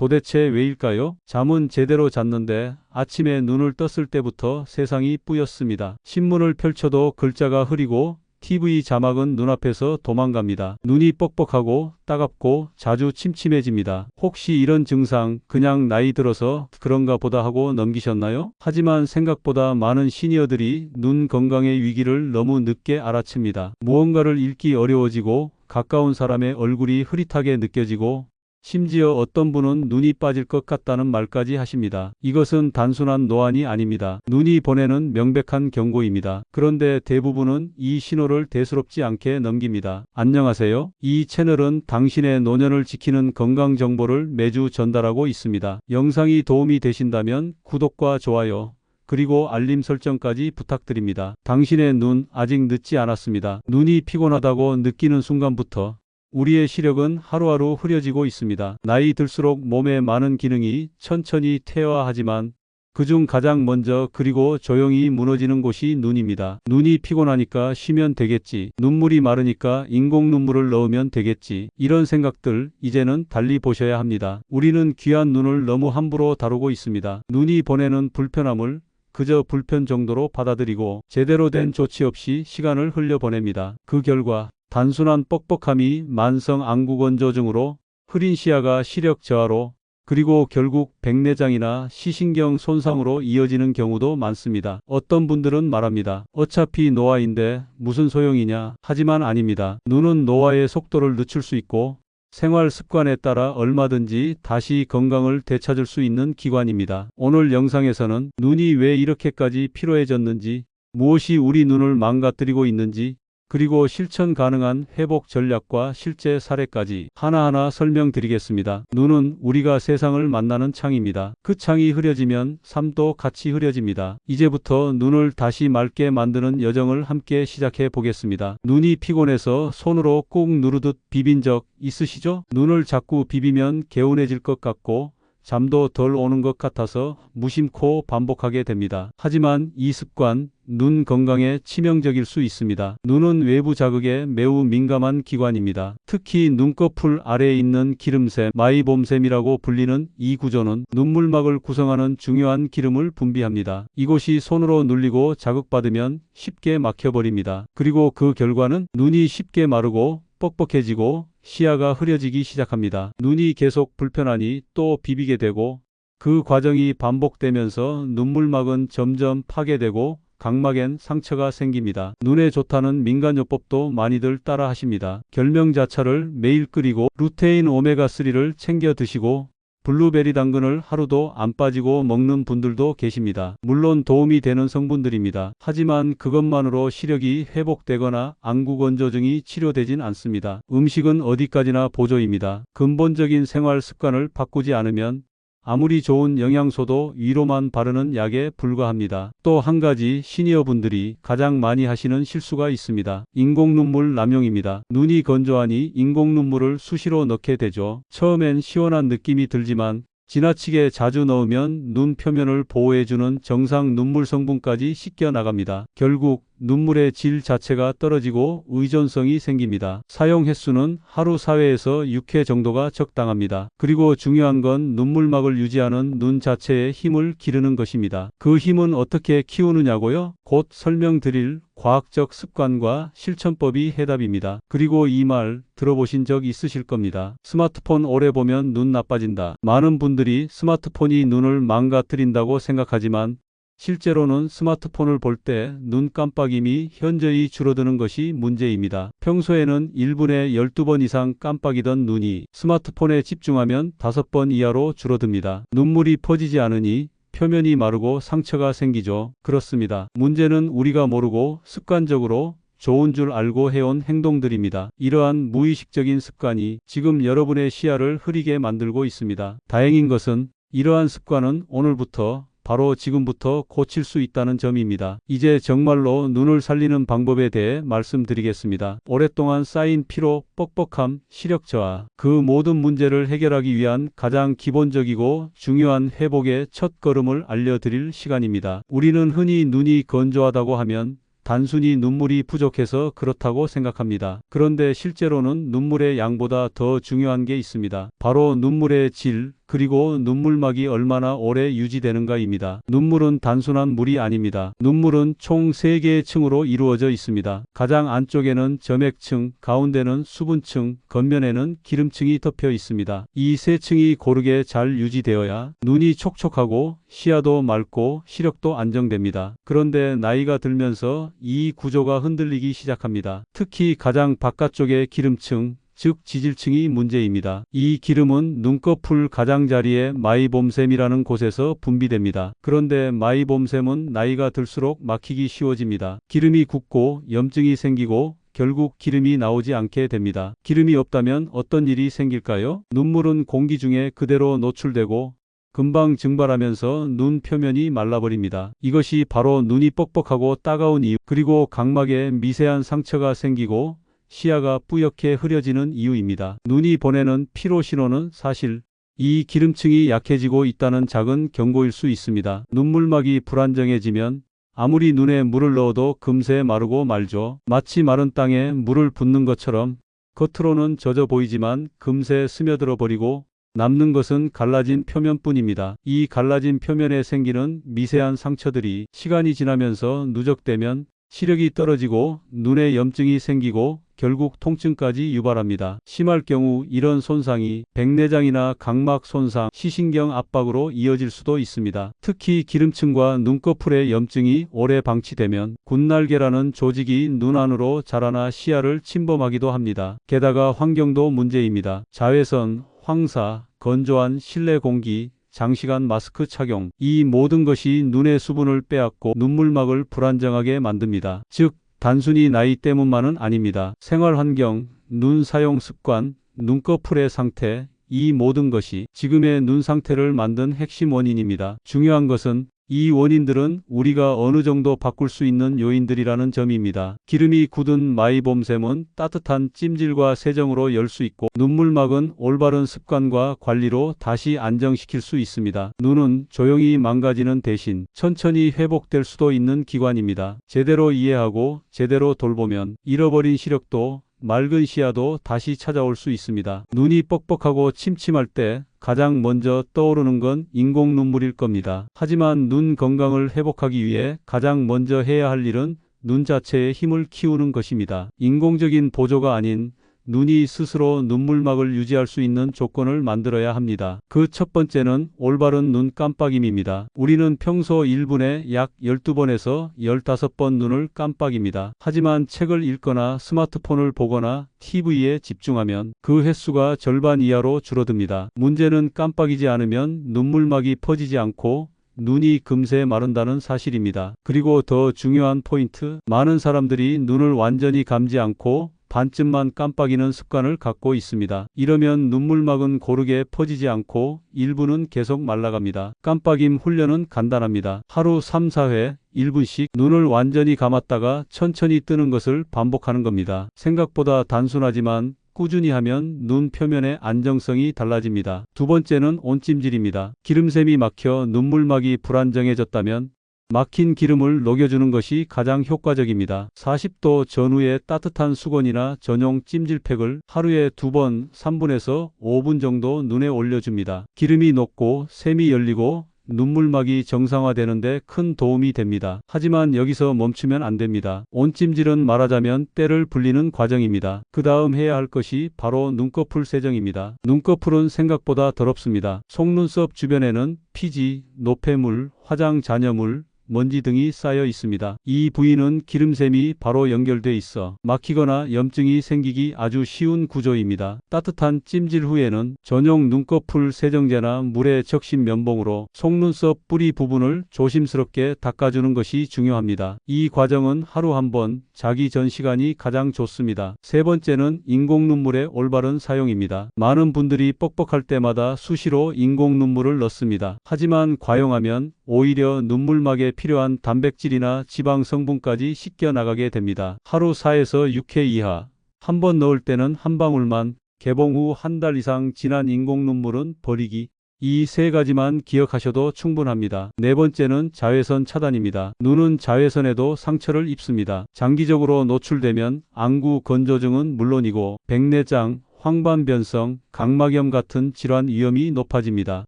도대체 왜일까요? 잠은 제대로 잤는데 아침에 눈을 떴을 때부터 세상이 뿌였습니다. 신문을 펼쳐도 글자가 흐리고 TV 자막은 눈앞에서 도망갑니다. 눈이 뻑뻑하고 따갑고 자주 침침해집니다. 혹시 이런 증상 그냥 나이 들어서 그런가 보다 하고 넘기셨나요? 하지만 생각보다 많은 시니어들이 눈 건강의 위기를 너무 늦게 알아챕니다. 무언가를 읽기 어려워지고 가까운 사람의 얼굴이 흐릿하게 느껴지고 심지어 어떤 분은 눈이 빠질 것 같다는 말까지 하십니다. 이것은 단순한 노안이 아닙니다. 눈이 보내는 명백한 경고입니다. 그런데 대부분은 이 신호를 대수롭지 않게 넘깁니다. 안녕하세요. 이 채널은 당신의 노년을 지키는 건강 정보를 매주 전달하고 있습니다. 영상이 도움이 되신다면 구독과 좋아요, 그리고 알림 설정까지 부탁드립니다. 당신의 눈 아직 늦지 않았습니다. 눈이 피곤하다고 느끼는 순간부터 우리의 시력은 하루하루 흐려지고 있습니다. 나이 들수록 몸의 많은 기능이 천천히 퇴화하지만 그중 가장 먼저 그리고 조용히 무너지는 곳이 눈입니다. 눈이 피곤하니까 쉬면 되겠지. 눈물이 마르니까 인공 눈물을 넣으면 되겠지. 이런 생각들 이제는 달리 보셔야 합니다. 우리는 귀한 눈을 너무 함부로 다루고 있습니다. 눈이 보내는 불편함을 그저 불편 정도로 받아들이고 제대로 된 조치 없이 시간을 흘려보냅니다. 그 결과 단순한 뻑뻑함이 만성 안구건조증으로, 흐린 시야가 시력 저하로, 그리고 결국 백내장이나 시신경 손상으로 이어지는 경우도 많습니다. 어떤 분들은 말합니다. 어차피 노화인데 무슨 소용이냐. 하지만 아닙니다. 눈은 노화의 속도를 늦출 수 있고 생활 습관에 따라 얼마든지 다시 건강을 되찾을 수 있는 기관입니다. 오늘 영상에서는 눈이 왜 이렇게까지 피로해졌는지, 무엇이 우리 눈을 망가뜨리고 있는지, 그리고 실천 가능한 회복 전략과 실제 사례까지 하나하나 설명드리겠습니다. 눈은 우리가 세상을 만나는 창입니다. 그 창이 흐려지면 삶도 같이 흐려집니다. 이제부터 눈을 다시 맑게 만드는 여정을 함께 시작해 보겠습니다. 눈이 피곤해서 손으로 꾹 누르듯 비빈 적 있으시죠? 눈을 자꾸 비비면 개운해질 것 같고 잠도 덜 오는 것 같아서 무심코 반복하게 됩니다. 하지만 이 습관, 눈 건강에 치명적일 수 있습니다. 눈은 외부 자극에 매우 민감한 기관입니다. 특히 눈꺼풀 아래에 있는 기름샘, 마이봄샘이라고 불리는 이 구조는 눈물막을 구성하는 중요한 기름을 분비합니다. 이곳이 손으로 눌리고 자극받으면 쉽게 막혀버립니다. 그리고 그 결과는 눈이 쉽게 마르고 뻑뻑해지고 시야가 흐려지기 시작합니다. 눈이 계속 불편하니 또 비비게 되고 그 과정이 반복되면서 눈물막은 점점 파괴되고 각막엔 상처가 생깁니다. 눈에 좋다는 민간요법도 많이들 따라 하십니다. 결명자차를 매일 끓이고 루테인 오메가3를 챙겨 드시고 블루베리 당근을 하루도 안 빠지고 먹는 분들도 계십니다. 물론 도움이 되는 성분들입니다. 하지만 그것만으로 시력이 회복되거나 안구건조증이 치료되진 않습니다. 음식은 어디까지나 보조입니다. 근본적인 생활 습관을 바꾸지 않으면 아무리 좋은 영양소도 위로만 바르는 약에 불과합니다. 또 한 가지 시니어분들이 가장 많이 하시는 실수가 있습니다. 인공눈물 남용입니다. 눈이 건조하니 인공눈물을 수시로 넣게 되죠. 처음엔 시원한 느낌이 들지만 지나치게 자주 넣으면 눈 표면을 보호해주는 정상 눈물 성분까지 씻겨 나갑니다. 결국 눈물의 질 자체가 떨어지고 의존성이 생깁니다. 사용 횟수는 하루 4회에서 6회 정도가 적당합니다. 그리고 중요한 건 눈물막을 유지하는 눈 자체의 힘을 기르는 것입니다. 그 힘은 어떻게 키우느냐고요? 곧 설명드릴 과학적 습관과 실천법이 해답입니다. 그리고 이 말 들어보신 적 있으실 겁니다. 스마트폰 오래 보면 눈 나빠진다. 많은 분들이 스마트폰이 눈을 망가뜨린다고 생각하지만 실제로는 스마트폰을 볼 때 눈 깜빡임이 현저히 줄어드는 것이 문제입니다. 평소에는 1분에 12번 이상 깜빡이던 눈이 스마트폰에 집중하면 5번 이하로 줄어듭니다. 눈물이 퍼지지 않으니 표면이 마르고 상처가 생기죠. 그렇습니다. 문제는 우리가 모르고 습관적으로 좋은 줄 알고 해온 행동들입니다. 이러한 무의식적인 습관이 지금 여러분의 시야를 흐리게 만들고 있습니다. 다행인 것은 이러한 습관은 오늘부터 바로 지금부터 고칠 수 있다는 점입니다. 이제 정말로 눈을 살리는 방법에 대해 말씀드리겠습니다. 오랫동안 쌓인 피로, 뻑뻑함, 시력 저하, 그 모든 문제를 해결하기 위한 가장 기본적이고 중요한 회복의 첫 걸음을 알려드릴 시간입니다. 우리는 흔히 눈이 건조하다고 하면 단순히 눈물이 부족해서 그렇다고 생각합니다. 그런데 실제로는 눈물의 양보다 더 중요한 게 있습니다. 바로 눈물의 질, 그리고 눈물막이 얼마나 오래 유지되는가입니다. 눈물은 단순한 물이 아닙니다. 눈물은 총 3개의 층으로 이루어져 있습니다. 가장 안쪽에는 점액층, 가운데는 수분층, 겉면에는 기름층이 덮여 있습니다. 이 세 층이 고르게 잘 유지되어야 눈이 촉촉하고 시야도 맑고 시력도 안정됩니다. 그런데 나이가 들면서 이 구조가 흔들리기 시작합니다. 특히 가장 바깥쪽의 기름층, 즉 지질층이 문제입니다. 이 기름은 눈꺼풀 가장자리의 마이봄샘이라는 곳에서 분비됩니다. 그런데 마이봄샘은 나이가 들수록 막히기 쉬워집니다. 기름이 굳고 염증이 생기고 결국 기름이 나오지 않게 됩니다. 기름이 없다면 어떤 일이 생길까요? 눈물은 공기 중에 그대로 노출되고 금방 증발하면서 눈 표면이 말라버립니다. 이것이 바로 눈이 뻑뻑하고 따가운 이유, 그리고 각막에 미세한 상처가 생기고 시야가 뿌옇게 흐려지는 이유입니다. 눈이 보내는 피로 신호는 사실 이 기름층이 약해지고 있다는 작은 경고일 수 있습니다. 눈물막이 불안정해지면 아무리 눈에 물을 넣어도 금세 마르고 말죠. 마치 마른 땅에 물을 붓는 것처럼 겉으로는 젖어 보이지만 금세 스며들어 버리고 남는 것은 갈라진 표면뿐입니다. 이 갈라진 표면에 생기는 미세한 상처들이 시간이 지나면서 누적되면 시력이 떨어지고 눈에 염증이 생기고 결국 통증까지 유발합니다. 심할 경우 이런 손상이 백내장이나 각막 손상, 시신경 압박으로 이어질 수도 있습니다. 특히 기름층과 눈꺼풀의 염증이 오래 방치되면 군날개라는 조직이 눈 안으로 자라나 시야를 침범하기도 합니다. 게다가 환경도 문제입니다. 자외선, 황사, 건조한 실내 공기, 장시간 마스크 착용, 이 모든 것이 눈의 수분을 빼앗고 눈물막을 불안정하게 만듭니다. 즉, 단순히 나이 때문만은 아닙니다. 생활 환경, 눈 사용 습관, 눈꺼풀의 상태, 이 모든 것이 지금의 눈 상태를 만든 핵심 원인입니다. 중요한 것은 이 원인들은 우리가 어느 정도 바꿀 수 있는 요인들이라는 점입니다. 기름이 굳은 마이봄샘은 따뜻한 찜질과 세정으로 열 수 있고, 눈물막은 올바른 습관과 관리로 다시 안정시킬 수 있습니다. 눈은 조용히 망가지는 대신 천천히 회복될 수도 있는 기관입니다. 제대로 이해하고 제대로 돌보면 잃어버린 시력도 맑은 시야도 다시 찾아올 수 있습니다. 눈이 뻑뻑하고 침침할 때 가장 먼저 떠오르는 건 인공 눈물일 겁니다. 하지만 눈 건강을 회복하기 위해 가장 먼저 해야 할 일은 눈 자체의 힘을 키우는 것입니다. 인공적인 보조가 아닌 눈이 스스로 눈물막을 유지할 수 있는 조건을 만들어야 합니다. 그 첫 번째는 올바른 눈 깜빡임입니다. 우리는 평소 1분에 약 12번에서 15번 눈을 깜빡입니다. 하지만 책을 읽거나 스마트폰을 보거나 TV에 집중하면 그 횟수가 절반 이하로 줄어듭니다. 문제는 깜빡이지 않으면 눈물막이 퍼지지 않고 눈이 금세 마른다는 사실입니다. 그리고 더 중요한 포인트, 많은 사람들이 눈을 완전히 감지 않고 반쯤만 깜빡이는 습관을 갖고 있습니다. 이러면 눈물막은 고르게 퍼지지 않고 일부는 계속 말라갑니다. 깜빡임 훈련은 간단합니다. 하루 3, 4회 1분씩 눈을 완전히 감았다가 천천히 뜨는 것을 반복하는 겁니다. 생각보다 단순하지만 꾸준히 하면 눈 표면의 안정성이 달라집니다. 두 번째는 온찜질입니다. 기름샘이 막혀 눈물막이 불안정해졌다면 막힌 기름을 녹여주는 것이 가장 효과적입니다. 40도 전후의 따뜻한 수건이나 전용 찜질팩을 하루에 2번 3분에서 5분 정도 눈에 올려줍니다. 기름이 녹고 샘이 열리고 눈물막이 정상화되는 데 큰 도움이 됩니다. 하지만 여기서 멈추면 안 됩니다. 온찜질은 말하자면 때를 불리는 과정입니다. 그 다음 해야 할 것이 바로 눈꺼풀 세정입니다. 눈꺼풀은 생각보다 더럽습니다. 속눈썹 주변에는 피지, 노폐물, 화장 잔여물, 먼지 등이 쌓여 있습니다. 이 부위는 기름샘이 바로 연결돼 있어 막히거나 염증이 생기기 아주 쉬운 구조입니다. 따뜻한 찜질 후에는 전용 눈꺼풀 세정제나 물에 적신 면봉으로 속눈썹 뿌리 부분을 조심스럽게 닦아주는 것이 중요합니다. 이 과정은 하루 한 번, 자기 전 시간이 가장 좋습니다. 세 번째는 인공 눈물의 올바른 사용입니다. 많은 분들이 뻑뻑할 때마다 수시로 인공 눈물을 넣습니다. 하지만 과용하면 오히려 눈물막에 필요한 단백질이나 지방 성분까지 씻겨 나가게 됩니다. 하루 4에서 6회 이하, 한 번 넣을 때는 한 방울만, 개봉 후 한 달 이상 지난 인공 눈물은 버리기. 이 세 가지만 기억하셔도 충분합니다. 네 번째는 자외선 차단입니다. 눈은 자외선에도 상처를 입습니다. 장기적으로 노출되면 안구 건조증은 물론이고 백내장, 황반변성, 각막염 같은 질환 위험이 높아집니다.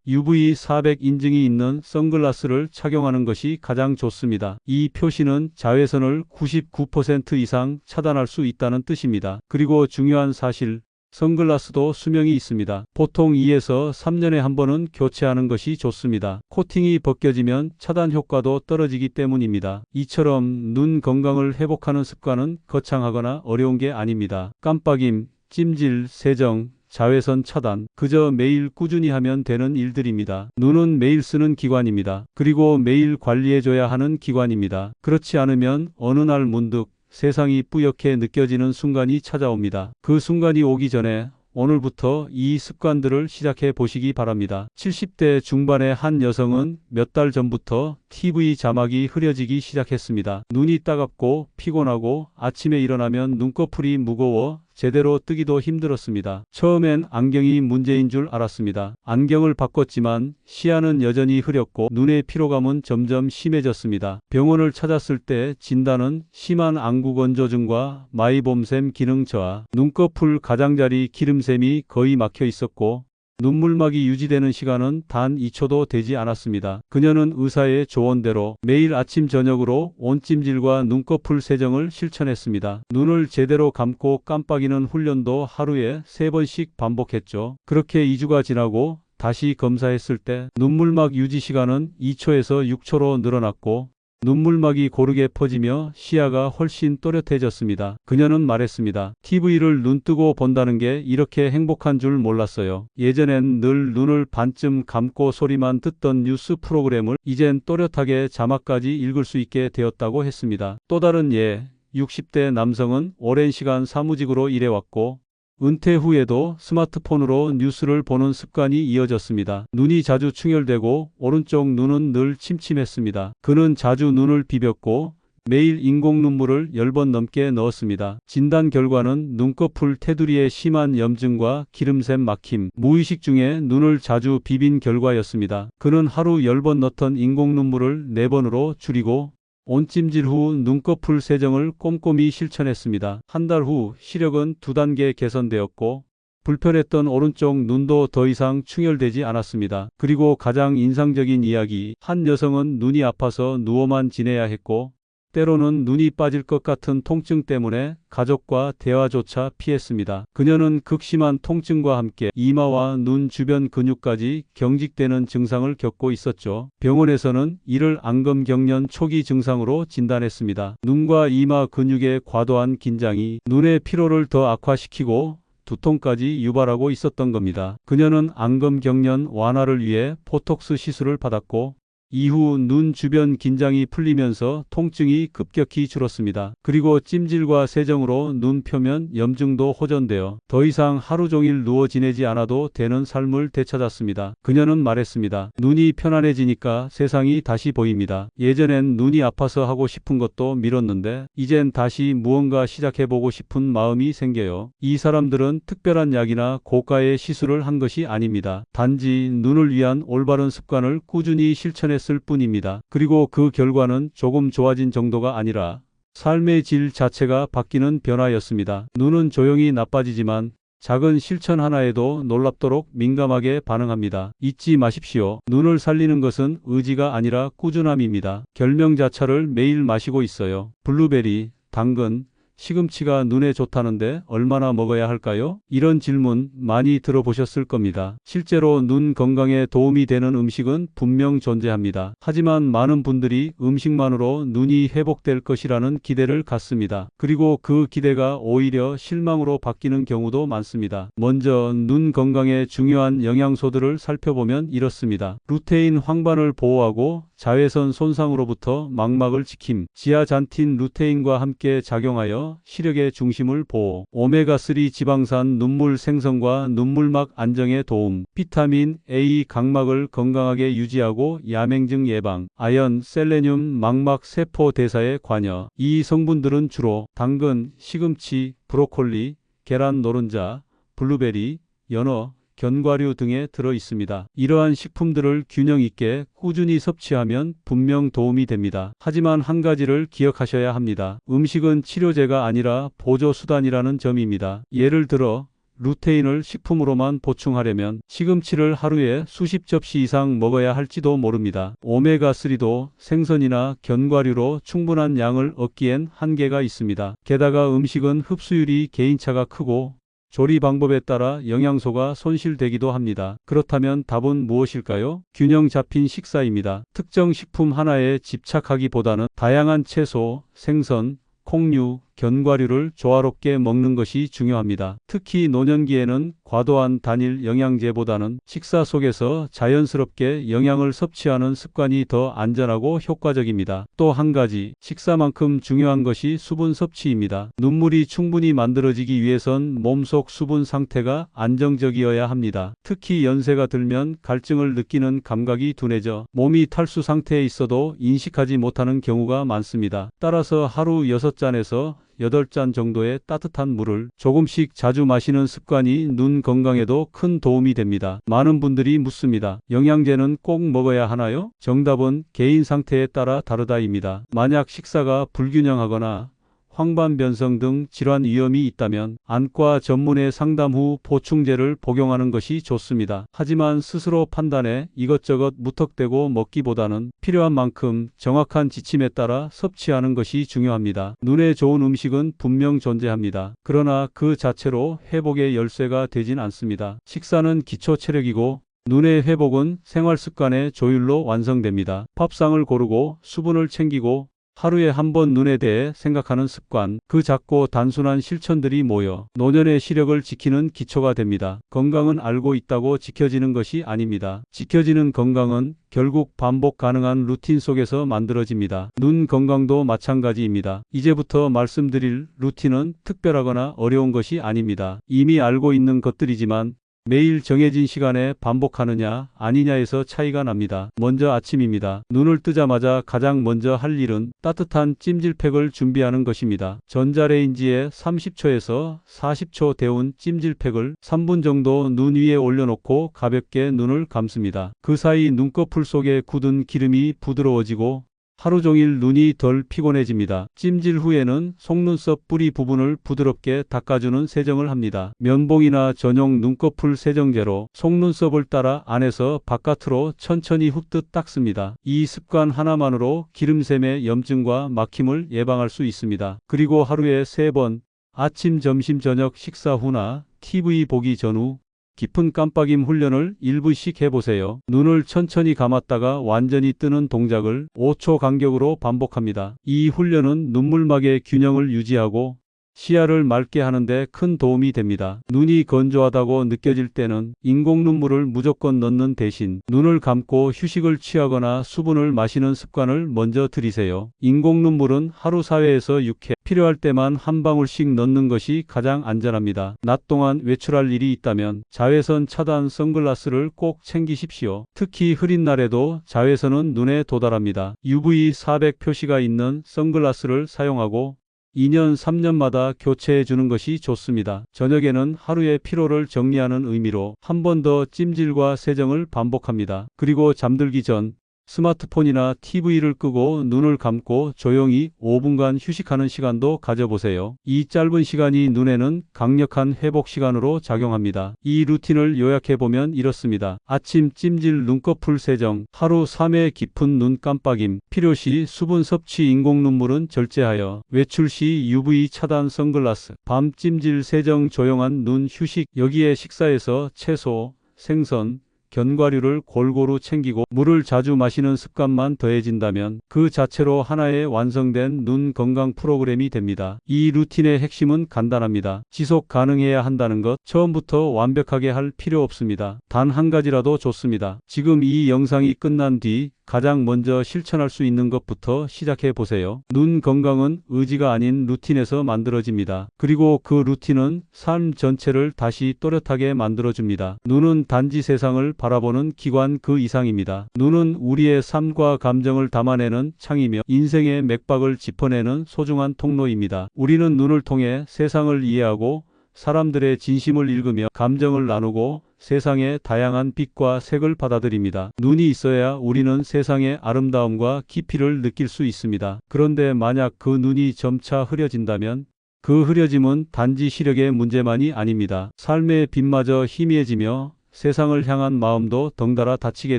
UV 400 인증이 있는 선글라스를 착용하는 것이 가장 좋습니다. 이 표시는 자외선을 99% 이상 차단할 수 있다는 뜻입니다. 그리고 중요한 사실, 선글라스도 수명이 있습니다. 보통 2에서 3년에 한 번은 교체하는 것이 좋습니다. 코팅이 벗겨지면 차단 효과도 떨어지기 때문입니다. 이처럼 눈 건강을 회복하는 습관은 거창하거나 어려운 게 아닙니다. 깜빡임, 찜질, 세정, 자외선 차단, 그저 매일 꾸준히 하면 되는 일들입니다. 눈은 매일 쓰는 기관입니다. 그리고 매일 관리해줘야 하는 기관입니다. 그렇지 않으면 어느 날 문득 세상이 뿌옇게 느껴지는 순간이 찾아옵니다. 그 순간이 오기 전에 오늘부터 이 습관들을 시작해 보시기 바랍니다. 70대 중반의 한 여성은 몇 달 전부터 TV 자막이 흐려지기 시작했습니다. 눈이 따갑고 피곤하고 아침에 일어나면 눈꺼풀이 무거워 제대로 뜨기도 힘들었습니다. 처음엔 안경이 문제인 줄 알았습니다. 안경을 바꿨지만 시야는 여전히 흐렸고 눈의 피로감은 점점 심해졌습니다. 병원을 찾았을 때 진단은 심한 안구건조증과 마이봄샘 기능 저하, 눈꺼풀 가장자리 기름샘이 거의 막혀 있었고 눈물막이 유지되는 시간은 단 2초도 되지 않았습니다. 그녀는 의사의 조언대로 매일 아침 저녁으로 온찜질과 눈꺼풀 세정을 실천했습니다. 눈을 제대로 감고 깜빡이는 훈련도 하루에 3번씩 반복했죠. 그렇게 2주가 지나고 다시 검사했을 때 눈물막 유지 시간은 2초에서 6초로 늘어났고 눈물막이 고르게 퍼지며 시야가 훨씬 또렷해졌습니다. 그녀는 말했습니다. TV를 눈뜨고 본다는 게 이렇게 행복한 줄 몰랐어요. 예전엔 늘 눈을 반쯤 감고 소리만 듣던 뉴스 프로그램을 이젠 또렷하게 자막까지 읽을 수 있게 되었다고 했습니다. 또 다른 예, 60대 남성은 오랜 시간 사무직으로 일해왔고 은퇴 후에도 스마트폰으로 뉴스를 보는 습관이 이어졌습니다. 눈이 자주 충혈되고 오른쪽 눈은 늘 침침했습니다. 그는 자주 눈을 비볐고 매일 인공 눈물을 10번 넘게 넣었습니다. 진단 결과는 눈꺼풀 테두리에 심한 염증과 기름샘 막힘, 무의식 중에 눈을 자주 비빈 결과였습니다. 그는 하루 10번 넣던 인공 눈물을 4번으로 줄이고 온찜질 후 눈꺼풀 세정을 꼼꼼히 실천했습니다. 한 달 후 시력은 2단계 개선되었고 불편했던 오른쪽 눈도 더 이상 충혈되지 않았습니다. 그리고 가장 인상적인 이야기, 한 여성은 눈이 아파서 누워만 지내야 했고 때로는 눈이 빠질 것 같은 통증 때문에 가족과 대화조차 피했습니다. 그녀는 극심한 통증과 함께 이마와 눈 주변 근육까지 경직되는 증상을 겪고 있었죠. 병원에서는 이를 안검경련 초기 증상으로 진단했습니다. 눈과 이마 근육의 과도한 긴장이 눈의 피로를 더 악화시키고 두통까지 유발하고 있었던 겁니다. 그녀는 안검경련 완화를 위해 보톡스 시술을 받았고 이후 눈 주변 긴장이 풀리면서 통증이 급격히 줄었습니다. 그리고 찜질과 세정으로 눈 표면 염증도 호전되어 더 이상 하루 종일 누워 지내지 않아도 되는 삶을 되찾았습니다. 그녀는 말했습니다. 눈이 편안해지니까 세상이 다시 보입니다. 예전엔 눈이 아파서 하고 싶은 것도 미뤘는데 이젠 다시 무언가 시작해보고 싶은 마음이 생겨요. 이 사람들은 특별한 약이나 고가의 시술을 한 것이 아닙니다. 단지 눈을 위한 올바른 습관을 꾸준히 실천했습니다. 했을 뿐입니다. 그리고 그 결과는 조금 좋아진 정도가 아니라 삶의 질 자체가 바뀌는 변화였습니다. 눈은 조용히 나빠지지만 작은 실천 하나에도 놀랍도록 민감하게 반응합니다. 잊지 마십시오. 눈을 살리는 것은 의지가 아니라 꾸준함입니다. 결명자차를 매일 마시고 있어요. 블루베리, 당근, 시금치가 눈에 좋다는데 얼마나 먹어야 할까요? 이런 질문 많이 들어보셨을 겁니다. 실제로 눈 건강에 도움이 되는 음식은 분명 존재합니다. 하지만 많은 분들이 음식만으로 눈이 회복될 것이라는 기대를 갖습니다. 그리고 그 기대가 오히려 실망으로 바뀌는 경우도 많습니다. 먼저 눈 건강에 중요한 영양소들을 살펴보면 이렇습니다. 루테인 황반을 보호하고 자외선 손상으로부터 망막을 지킴, 지아잔틴 루테인과 함께 작용하여 시력의 중심을 보호, 오메가3 지방산 눈물 생성과 눈물막 안정에 도움, 비타민 A 각막을 건강하게 유지하고 야맹증 예방, 아연, 셀레늄 망막 세포 대사에 관여. 이 성분들은 주로 당근, 시금치, 브로콜리, 계란 노른자, 블루베리, 연어, 견과류 등에 들어 있습니다. 이러한 식품들을 균형 있게 꾸준히 섭취하면 분명 도움이 됩니다. 하지만 한 가지를 기억하셔야 합니다. 음식은 치료제가 아니라 보조수단이라는 점입니다. 예를 들어 루테인을 식품으로만 보충하려면 시금치를 하루에 수십 접시 이상 먹어야 할지도 모릅니다. 오메가3도 생선이나 견과류로 충분한 양을 얻기엔 한계가 있습니다. 게다가 음식은 흡수율이 개인차가 크고 조리 방법에 따라 영양소가 손실되기도 합니다. 그렇다면 답은 무엇일까요? 균형 잡힌 식사입니다. 특정 식품 하나에 집착하기보다는 다양한 채소, 생선, 콩류, 견과류를 조화롭게 먹는 것이 중요합니다. 특히 노년기에는 과도한 단일 영양제보다는 식사 속에서 자연스럽게 영양을 섭취하는 습관이 더 안전하고 효과적입니다. 또 한 가지, 식사만큼 중요한 것이 수분 섭취입니다. 눈물이 충분히 만들어지기 위해선 몸속 수분 상태가 안정적이어야 합니다. 특히 연세가 들면 갈증을 느끼는 감각이 둔해져 몸이 탈수 상태에 있어도 인식하지 못하는 경우가 많습니다. 따라서 하루 6잔에서 8잔 정도의 따뜻한 물을 조금씩 자주 마시는 습관이 눈 건강에도 큰 도움이 됩니다. 많은 분들이 묻습니다. 영양제는 꼭 먹어야 하나요? 정답은 개인 상태에 따라 다르다입니다. 만약 식사가 불균형하거나 황반변성 등 질환 위험이 있다면 안과 전문의 상담 후 보충제를 복용하는 것이 좋습니다. 하지만 스스로 판단해 이것저것 무턱대고 먹기보다는 필요한 만큼 정확한 지침에 따라 섭취하는 것이 중요합니다. 눈에 좋은 음식은 분명 존재합니다. 그러나 그 자체로 회복의 열쇠가 되진 않습니다. 식사는 기초 체력이고 눈의 회복은 생활 습관의 조율로 완성됩니다. 밥상을 고르고 수분을 챙기고 하루에 한 번 눈에 대해 생각하는 습관, 그 작고 단순한 실천들이 모여 노년의 시력을 지키는 기초가 됩니다. 건강은 알고 있다고 지켜지는 것이 아닙니다. 지켜지는 건강은 결국 반복 가능한 루틴 속에서 만들어집니다. 눈 건강도 마찬가지입니다. 이제부터 말씀드릴 루틴은 특별하거나 어려운 것이 아닙니다. 이미 알고 있는 것들이지만 매일 정해진 시간에 반복하느냐 아니냐에서 차이가 납니다. 먼저 아침입니다. 눈을 뜨자마자 가장 먼저 할 일은 따뜻한 찜질팩을 준비하는 것입니다. 전자레인지에 30초에서 40초 데운 찜질팩을 3분 정도 눈 위에 올려놓고 가볍게 눈을 감습니다. 그 사이 눈꺼풀 속에 굳은 기름이 부드러워지고 하루 종일 눈이 덜 피곤해집니다. 찜질 후에는 속눈썹 뿌리 부분을 부드럽게 닦아주는 세정을 합니다. 면봉이나 전용 눈꺼풀 세정제로 속눈썹을 따라 안에서 바깥으로 천천히 훑듯 닦습니다. 이 습관 하나만으로 기름샘의 염증과 막힘을 예방할 수 있습니다. 그리고 하루에 3번, 아침, 점심, 저녁 식사 후나 TV 보기 전후 깊은 깜빡임 훈련을 1분씩 해보세요. 눈을 천천히 감았다가 완전히 뜨는 동작을 5초 간격으로 반복합니다. 이 훈련은 눈물막의 균형을 유지하고 시야를 맑게 하는데 큰 도움이 됩니다. 눈이 건조하다고 느껴질 때는 인공 눈물을 무조건 넣는 대신 눈을 감고 휴식을 취하거나 수분을 마시는 습관을 먼저 들이세요. 인공 눈물은 하루 4회에서 6회, 필요할 때만 한 방울씩 넣는 것이 가장 안전합니다. 낮 동안 외출할 일이 있다면 자외선 차단 선글라스를 꼭 챙기십시오. 특히 흐린 날에도 자외선은 눈에 도달합니다. UV 400 표시가 있는 선글라스를 사용하고 2년, 3년마다 교체해 주는 것이 좋습니다. 저녁에는 하루의 피로를 정리하는 의미로 한 번 더 찜질과 세정을 반복합니다. 그리고 잠들기 전 스마트폰이나 TV를 끄고 눈을 감고 조용히 5분간 휴식하는 시간도 가져보세요. 이 짧은 시간이 눈에는 강력한 회복 시간으로 작용합니다. 이 루틴을 요약해보면 이렇습니다. 아침 찜질 눈꺼풀 세정, 하루 3회 깊은 눈 깜빡임, 필요시 수분 섭취 인공 눈물은 절제하여, 외출 시 UV 차단 선글라스, 밤 찜질 세정 조용한 눈 휴식, 여기에 식사에서 채소, 생선, 견과류를 골고루 챙기고 물을 자주 마시는 습관만 더해진다면 그 자체로 하나의 완성된 눈 건강 프로그램이 됩니다. 이 루틴의 핵심은 간단합니다. 지속 가능해야 한다는 것, 처음부터 완벽하게 할 필요 없습니다. 단 한 가지라도 좋습니다. 지금 이 영상이 끝난 뒤 가장 먼저 실천할 수 있는 것부터 시작해 보세요. 눈 건강은 의지가 아닌 루틴에서 만들어집니다. 그리고 그 루틴은 삶 전체를 다시 또렷하게 만들어줍니다. 눈은 단지 세상을 바라보는 기관 그 이상입니다. 눈은 우리의 삶과 감정을 담아내는 창이며 인생의 맥박을 짚어내는 소중한 통로입니다. 우리는 눈을 통해 세상을 이해하고 사람들의 진심을 읽으며 감정을 나누고 세상의 다양한 빛과 색을 받아들입니다. 눈이 있어야 우리는 세상의 아름다움과 깊이를 느낄 수 있습니다. 그런데 만약 그 눈이 점차 흐려진다면 그 흐려짐은 단지 시력의 문제만이 아닙니다. 삶의 빛마저 희미해지며 세상을 향한 마음도 덩달아 닫히게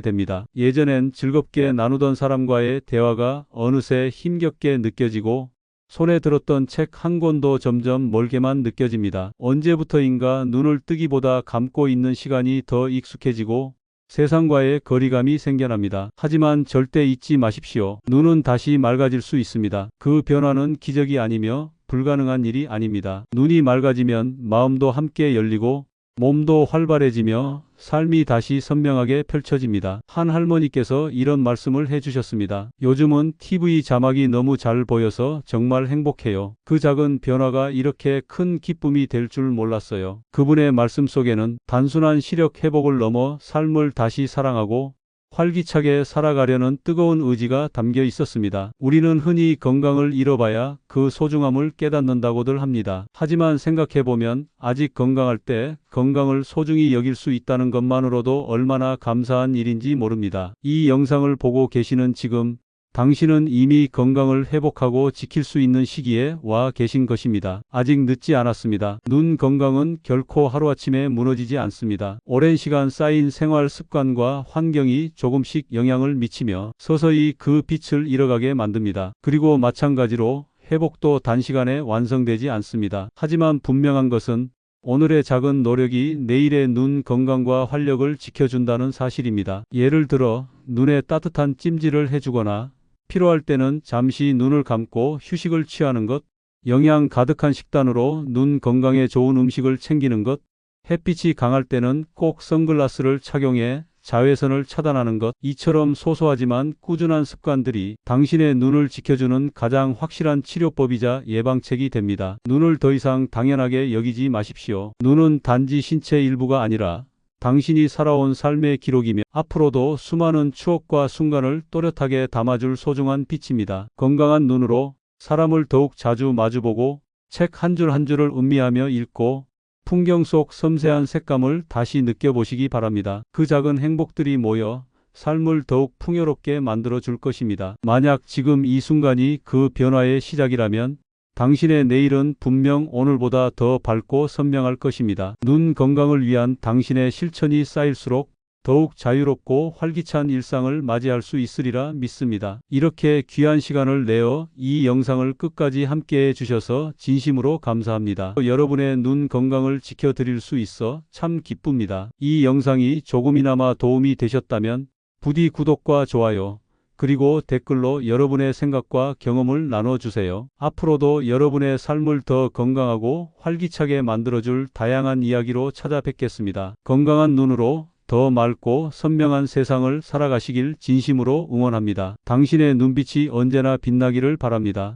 됩니다. 예전엔 즐겁게 나누던 사람과의 대화가 어느새 힘겹게 느껴지고 손에 들었던 책 한 권도 점점 멀게만 느껴집니다. 언제부터인가 눈을 뜨기보다 감고 있는 시간이 더 익숙해지고 세상과의 거리감이 생겨납니다. 하지만 절대 잊지 마십시오. 눈은 다시 맑아질 수 있습니다. 그 변화는 기적이 아니며 불가능한 일이 아닙니다. 눈이 맑아지면 마음도 함께 열리고 몸도 활발해지며 삶이 다시 선명하게 펼쳐집니다. 한 할머니께서 이런 말씀을 해주셨습니다. 요즘은 TV 자막이 너무 잘 보여서 정말 행복해요. 그 작은 변화가 이렇게 큰 기쁨이 될 줄 몰랐어요. 그분의 말씀 속에는 단순한 시력 회복을 넘어 삶을 다시 사랑하고 활기차게 살아가려는 뜨거운 의지가 담겨 있었습니다. 우리는 흔히 건강을 잃어봐야 그 소중함을 깨닫는다고들 합니다. 하지만 생각해보면 아직 건강할 때 건강을 소중히 여길 수 있다는 것만으로도 얼마나 감사한 일인지 모릅니다. 이 영상을 보고 계시는 지금 당신은 이미 건강을 회복하고 지킬 수 있는 시기에 와 계신 것입니다. 아직 늦지 않았습니다. 눈 건강은 결코 하루아침에 무너지지 않습니다. 오랜 시간 쌓인 생활 습관과 환경이 조금씩 영향을 미치며 서서히 그 빛을 잃어가게 만듭니다. 그리고 마찬가지로 회복도 단시간에 완성되지 않습니다. 하지만 분명한 것은 오늘의 작은 노력이 내일의 눈 건강과 활력을 지켜준다는 사실입니다. 예를 들어 눈에 따뜻한 찜질을 해주거나 필요할 때는 잠시 눈을 감고 휴식을 취하는 것, 영양 가득한 식단으로 눈 건강에 좋은 음식을 챙기는 것, 햇빛이 강할 때는 꼭 선글라스를 착용해 자외선을 차단하는 것, 이처럼 소소하지만 꾸준한 습관들이 당신의 눈을 지켜주는 가장 확실한 치료법이자 예방책이 됩니다. 눈을 더 이상 당연하게 여기지 마십시오. 눈은 단지 신체 일부가 아니라 당신이 살아온 삶의 기록이며 앞으로도 수많은 추억과 순간을 또렷하게 담아줄 소중한 빛입니다. 건강한 눈으로 사람을 더욱 자주 마주보고 책 한 줄 한 줄을 음미하며 읽고 풍경 속 섬세한 색감을 다시 느껴보시기 바랍니다. 그 작은 행복들이 모여 삶을 더욱 풍요롭게 만들어 줄 것입니다. 만약 지금 이 순간이 그 변화의 시작이라면 당신의 내일은 분명 오늘보다 더 밝고 선명할 것입니다. 눈 건강을 위한 당신의 실천이 쌓일수록 더욱 자유롭고 활기찬 일상을 맞이할 수 있으리라 믿습니다. 이렇게 귀한 시간을 내어 이 영상을 끝까지 함께해 주셔서 진심으로 감사합니다. 여러분의 눈 건강을 지켜드릴 수 있어 참 기쁩니다. 이 영상이 조금이나마 도움이 되셨다면 부디 구독과 좋아요, 그리고 댓글로 여러분의 생각과 경험을 나눠주세요. 앞으로도 여러분의 삶을 더 건강하고 활기차게 만들어줄 다양한 이야기로 찾아뵙겠습니다. 건강한 눈으로 더 맑고 선명한 세상을 살아가시길 진심으로 응원합니다. 당신의 눈빛이 언제나 빛나기를 바랍니다.